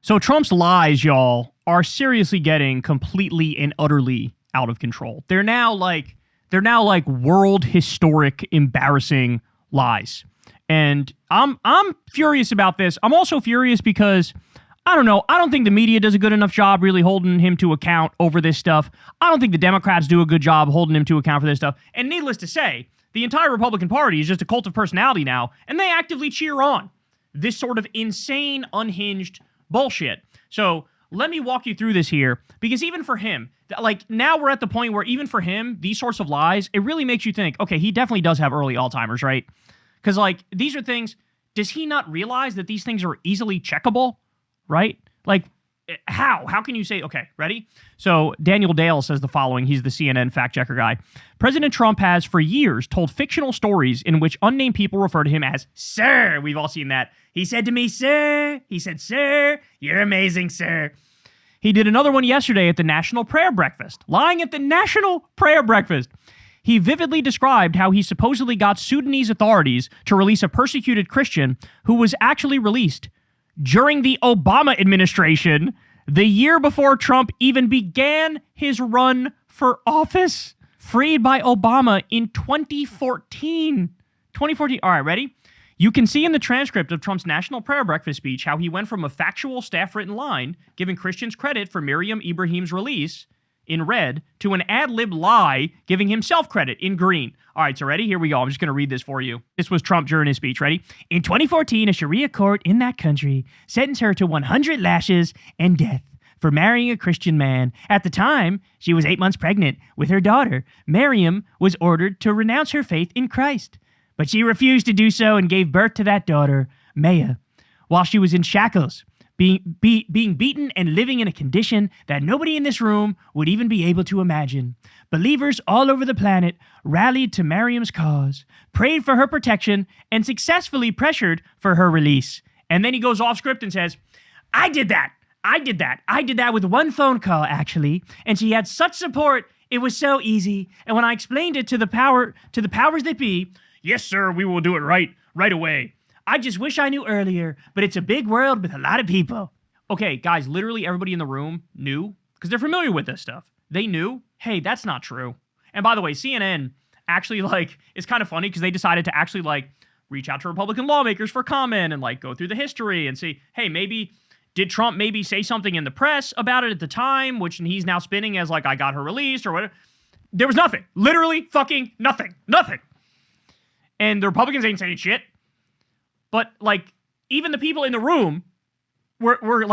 So Trump's lies, y'all, are seriously getting completely and utterly out of control. They're now like world historic embarrassing lies. And I'm furious about this. I'm also furious because I don't know. I don't think the media does a good enough job really holding him to account over this stuff. I don't think the Democrats do a good job holding him to account for this stuff. And needless to say, the entire Republican Party is just a cult of personality now, and they actively cheer on this sort of insane, unhinged bullshit. So let me walk you through this here, because even for him, like now we're at the point where even for him, these sorts of lies, it really makes you think, okay, he definitely does have early Alzheimer's, right? Because like these are things, does he not realize that these things are easily checkable, right? Like how can you say, okay, ready? So Daniel Dale says the following. He's the CNN fact checker guy. President Trump has for years told fictional stories in which unnamed people refer to him as sir. We've all seen that. He said to me, sir. He said, sir, you're amazing, sir. He did another one yesterday at the National Prayer Breakfast, lying at the National Prayer Breakfast. He vividly described how he supposedly got Sudanese authorities to release a persecuted Christian who was actually released during the Obama administration, the year before Trump even began his run for office. Freed by Obama in 2014. 2014. All right, ready? You can see in the transcript of Trump's National Prayer Breakfast speech how he went from a factual staff-written line, giving Christians credit for Miriam Ibrahim's release, in red, to an ad-lib lie, giving himself credit in green. All right, so ready? Here we go. I'm just going to read this for you. This was Trump during his speech. Ready? In 2014, a Sharia court in that country sentenced her to 100 lashes and death for marrying a Christian man. At the time, she was 8 months pregnant with her daughter. Miriam was ordered to renounce her faith in Christ, but she refused to do so and gave birth to that daughter, Maya, while she was in shackles, being beaten and living in a condition that nobody in this room would even be able to imagine. Believers all over the planet rallied to Miriam's cause, prayed for her protection, and successfully pressured for her release. And then he goes off script and says, I did that with one phone call, actually, and she had such support, it was so easy. And when I explained it to the powers that be, yes, sir, we will do it right away. I just wish I knew earlier, but it's a big world with a lot of people. Okay, guys, literally everybody in the room knew, because they're familiar with this stuff. They knew, hey, that's not true. And by the way, CNN actually, it's kind of funny because they decided to actually, reach out to Republican lawmakers for comment and, go through the history and see, hey, did Trump maybe say something in the press about it at the time, which he's now spinning as, I got her released or whatever. There was nothing. Literally fucking nothing. Nothing. And the Republicans ain't saying shit. But, even the people in the room were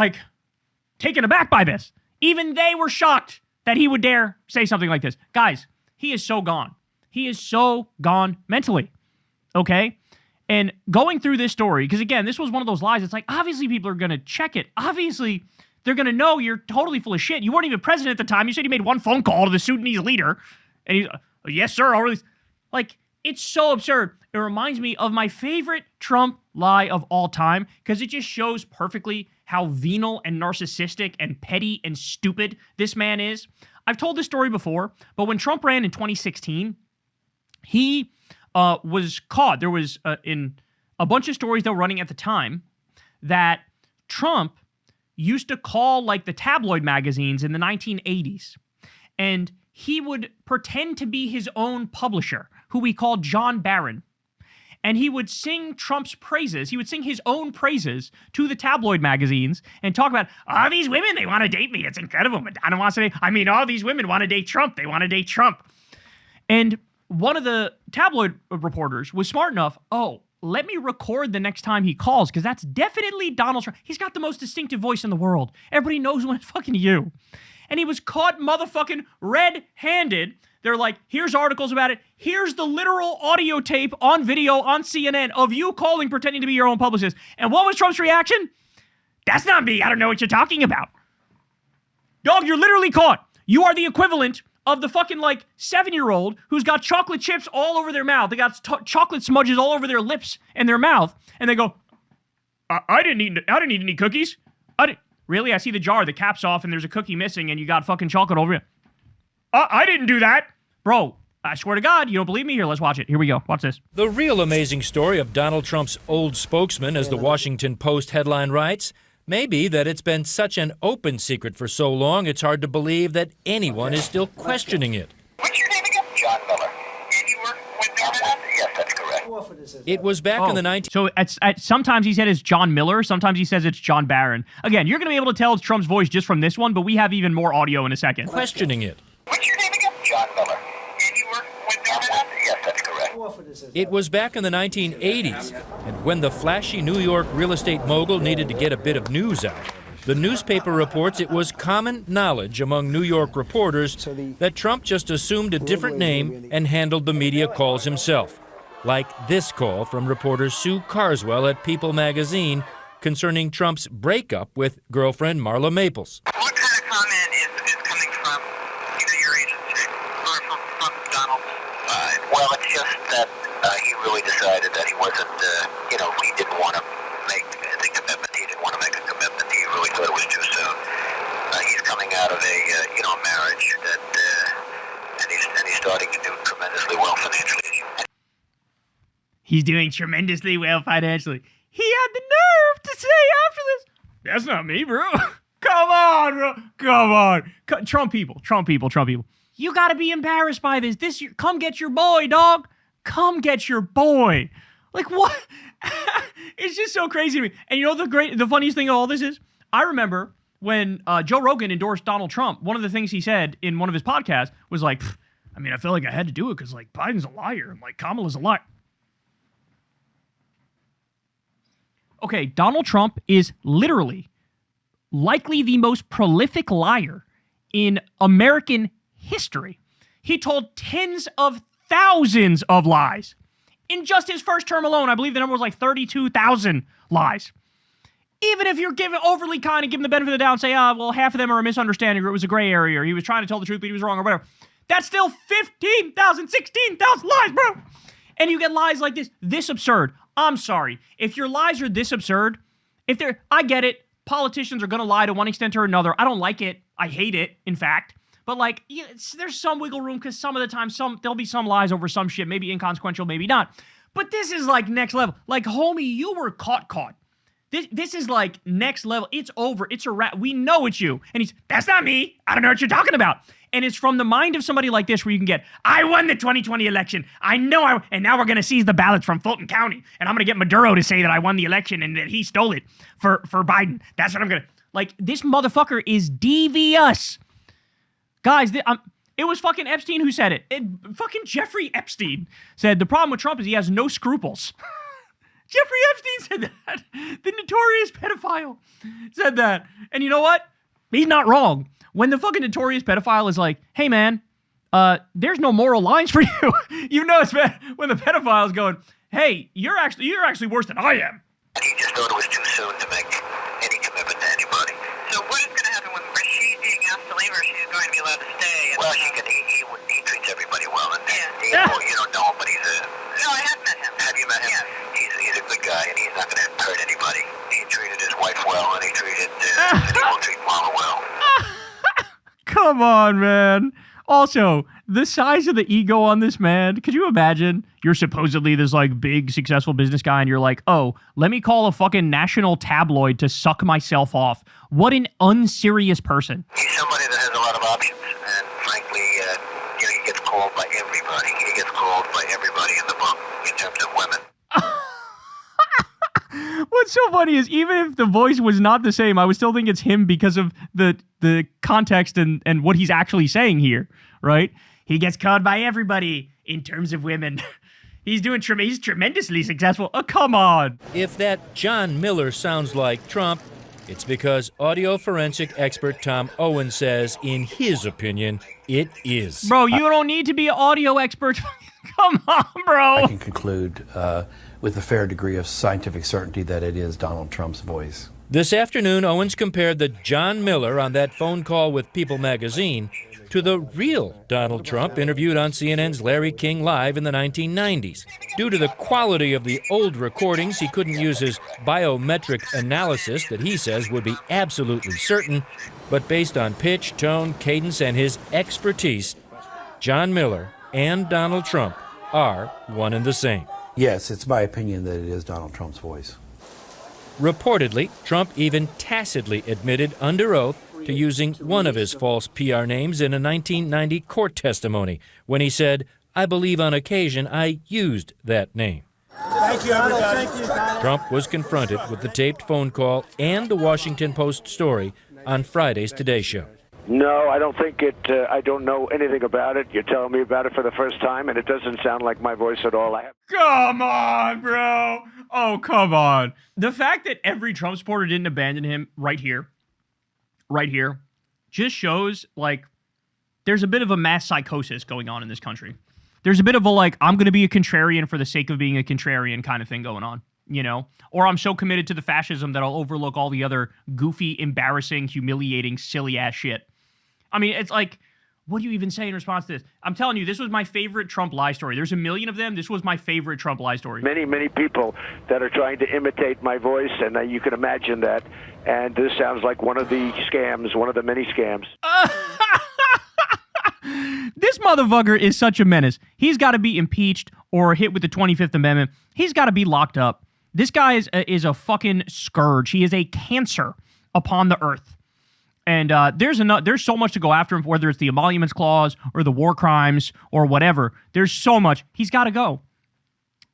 taken aback by this. Even they were shocked that he would dare say something like this. Guys, he is so gone. He is so gone mentally. Okay? And going through this story, because, again, this was one of those lies. It's obviously people are going to check it. Obviously, they're going to know you're totally full of shit. You weren't even president at the time. You said you made one phone call to the Sudanese leader. And he's, yes, sir, I'll release. It's so absurd. It reminds me of my favorite Trump lie of all time because it just shows perfectly how venal and narcissistic and petty and stupid this man is. I've told this story before, but when Trump ran in 2016, he was caught. There was in a bunch of stories that were running at the time that Trump used to call the tabloid magazines in the 1980s, and he would pretend to be his own publisher, who he called John Barron. And he would sing Trump's praises. He would sing his own praises to the tabloid magazines and talk about, all these women, they want to date me. It's incredible. Madonna wants to date. All these women want to date Trump. They want to date Trump. And one of the tabloid reporters was smart enough, let me record the next time he calls, because that's definitely Donald Trump. He's got the most distinctive voice in the world. Everybody knows when it's fucking you. And he was caught motherfucking red-handed. They're here's articles about it. Here's the literal audio tape on video on CNN of you calling, pretending to be your own publicist. And what was Trump's reaction? That's not me. I don't know what you're talking about. Dog, you're literally caught. You are the equivalent of the fucking 7-year-old who's got chocolate chips all over their mouth. They got chocolate smudges all over their lips and their mouth. And they go, I didn't eat any cookies. Really? I see the jar, the cap's off, and there's a cookie missing, and you got fucking chocolate over it. I didn't do that. Bro, I swear to God, you don't believe me? Here, let's watch it. Here we go. Watch this. The real amazing story of Donald Trump's old spokesman, as the Washington Post headline writes, Maybe that it's been such an open secret for so long, it's hard to believe that anyone is still questioning it. What's your name again? John Miller. And you work with government? Yes, that's correct. It was back in the 19... So sometimes he said it's John Miller, sometimes he says it's John Barron. Again, you're going to be able to tell it's Trump's voice just from this one, but we have even more audio in a second. Questioning it. What's your name again? John Miller. And you work with government? Yes, that's correct. It was back in the 1980s, and when the flashy New York real estate mogul needed to get a bit of news out, the newspaper reports it was common knowledge among New York reporters that Trump just assumed a different name and handled the media calls himself. Like this call from reporter Sue Carswell at People magazine concerning Trump's breakup with girlfriend Marla Maples. What kind of comment is coming from either your agency or from Donald? Well, it's just that he really decided that he wasn't, he didn't want to make the commitment. He didn't want to make a commitment. He really thought it was too soon. He's coming out of a marriage and he's starting to do tremendously well financially. He's doing tremendously well financially. He had the nerve to say after this, "That's not me, bro." Come on, bro. Come on. Trump people. You got to be embarrassed by this. Come get your boy, dog. Come get your boy. Like, what? It's just so crazy to me. And you know the funniest thing of all this is? I remember when Joe Rogan endorsed Donald Trump, one of the things he said in one of his podcasts was like, I felt like I had to do it because, like, Biden's a liar. I'm like, Kamala's a liar. Okay, Donald Trump is literally likely the most prolific liar in American history. He told tens of thousands of lies. In just his first term alone, I believe the number was like 32,000 lies. Even if you're overly kind and give him the benefit of the doubt and say, half of them are a misunderstanding or it was a gray area or he was trying to tell the truth but he was wrong or whatever. That's still 15,000, 16,000 lies, bro. And you get lies like this absurd. I'm sorry. If your lies are this absurd, I get it. Politicians are going to lie to one extent or another. I don't like it. I hate it, in fact. But, like, there's some wiggle room because some of the time there'll be some lies over some shit, maybe inconsequential, maybe not. But this is, like, next level. Like, homie, you were caught. This is, like, next level. It's over. It's a wrap. We know it's you. And that's not me. I don't know what you're talking about. And it's from the mind of somebody like this where you can get, I won the 2020 election. I know and now we're going to seize the ballots from Fulton County. And I'm going to get Maduro to say that I won the election and that he stole it for Biden. That's what I'm going to... Like, this motherfucker is devious. Guys, it was fucking Epstein who said it. Fucking Jeffrey Epstein said the problem with Trump is he has no scruples. Jeffrey Epstein said that. The notorious pedophile said that. And you know what? He's not wrong. When the fucking notorious pedophile is like, hey, man, there's no moral lines for you. You know it's bad when the pedophile is going, hey, you're actually worse than I am. And he just thought it was too soon to make any commitment to anybody. So what is going to happen when she being asked to leave or she's going to be allowed to stay? Well, he treats everybody well. And you don't know him, but he's a... No, I have met him. Have you met him? Yeah. He's a good guy, and he's not going to hurt anybody. He treated his wife well, and he will treat Mama well. Come on, man. Also, the size of the ego on this man, could you imagine? You're supposedly this, like, big, successful business guy, and you're like, oh, let me call a fucking national tabloid to suck myself off. What an unserious person. He's somebody that has a lot of options, and frankly, he gets called by everybody. He gets called by everybody in the book in terms of women. What's so funny is even if the voice was not the same, I would still think it's him because of the context and what he's actually saying here, right? He gets called by everybody in terms of women. He's tremendously successful. Oh, come on. If that John Miller sounds like Trump, it's because audio forensic expert Tom Owen says, in his opinion, it is. Bro, you don't need to be an audio expert. Come on, bro. I can conclude with a fair degree of scientific certainty that it is Donald Trump's voice. This afternoon, Owens compared the John Miller on that phone call with People magazine to the real Donald Trump interviewed on CNN's Larry King Live in the 1990s. Due to the quality of the old recordings, he couldn't use his biometric analysis that he says would be absolutely certain, but based on pitch, tone, cadence, and his expertise, John Miller and Donald Trump are one and the same. Yes, it's my opinion that it is Donald Trump's voice. Reportedly, Trump even tacitly admitted under oath to using one of his false PR names in a 1990 court testimony when he said, "I believe on occasion I used that name." Thank you, everybody. Trump was confronted with the taped phone call and the Washington Post story on Friday's Today Show. No, I don't think it. I don't know anything about it. You're telling me about it for the first time, and it doesn't sound like my voice at all. Come on, bro. Oh, come on. The fact that every Trump supporter didn't abandon him right here, just shows, like, there's a bit of a mass psychosis going on in this country. There's a bit of a, like, I'm going to be a contrarian for the sake of being a contrarian kind of thing going on, you know? Or I'm so committed to the fascism that I'll overlook all the other goofy, embarrassing, humiliating, silly-ass shit. I mean, it's like, what do you even say in response to this? I'm telling you, this was my favorite Trump lie story. There's a million of them. This was my favorite Trump lie story. Many, many people that are trying to imitate my voice, and you can imagine that. And this sounds like one of the scams, one of the many scams. This motherfucker is such a menace. He's got to be impeached or hit with the 25th Amendment. He's got to be locked up. This guy is a fucking scourge. He is a cancer upon the earth. And there's so much to go after him, whether it's the emoluments clause or the war crimes or whatever. There's so much. He's got to go.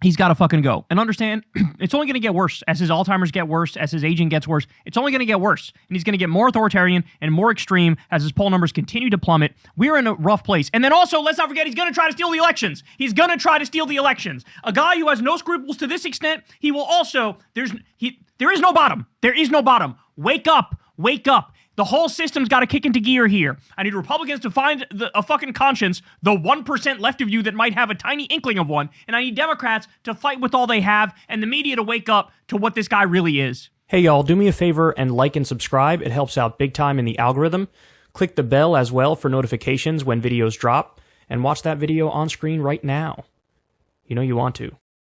He's got to fucking go. And understand, it's only going to get worse as his Alzheimer's get worse, as his aging gets worse. It's only going to get worse. And he's going to get more authoritarian and more extreme as his poll numbers continue to plummet. We're in a rough place. And then also, let's not forget, he's going to try to steal the elections. He's going to try to steal the elections. A guy who has no scruples to this extent, he will also, there is no bottom. There is no bottom. Wake up. Wake up. The whole system's got to kick into gear here. I need Republicans to find a fucking conscience, the 1% left of you that might have a tiny inkling of one, and I need Democrats to fight with all they have, and the media to wake up to what this guy really is. Hey y'all, do me a favor and like and subscribe. It helps out big time in the algorithm. Click the bell as well for notifications when videos drop, and watch that video on screen right now. You know you want to.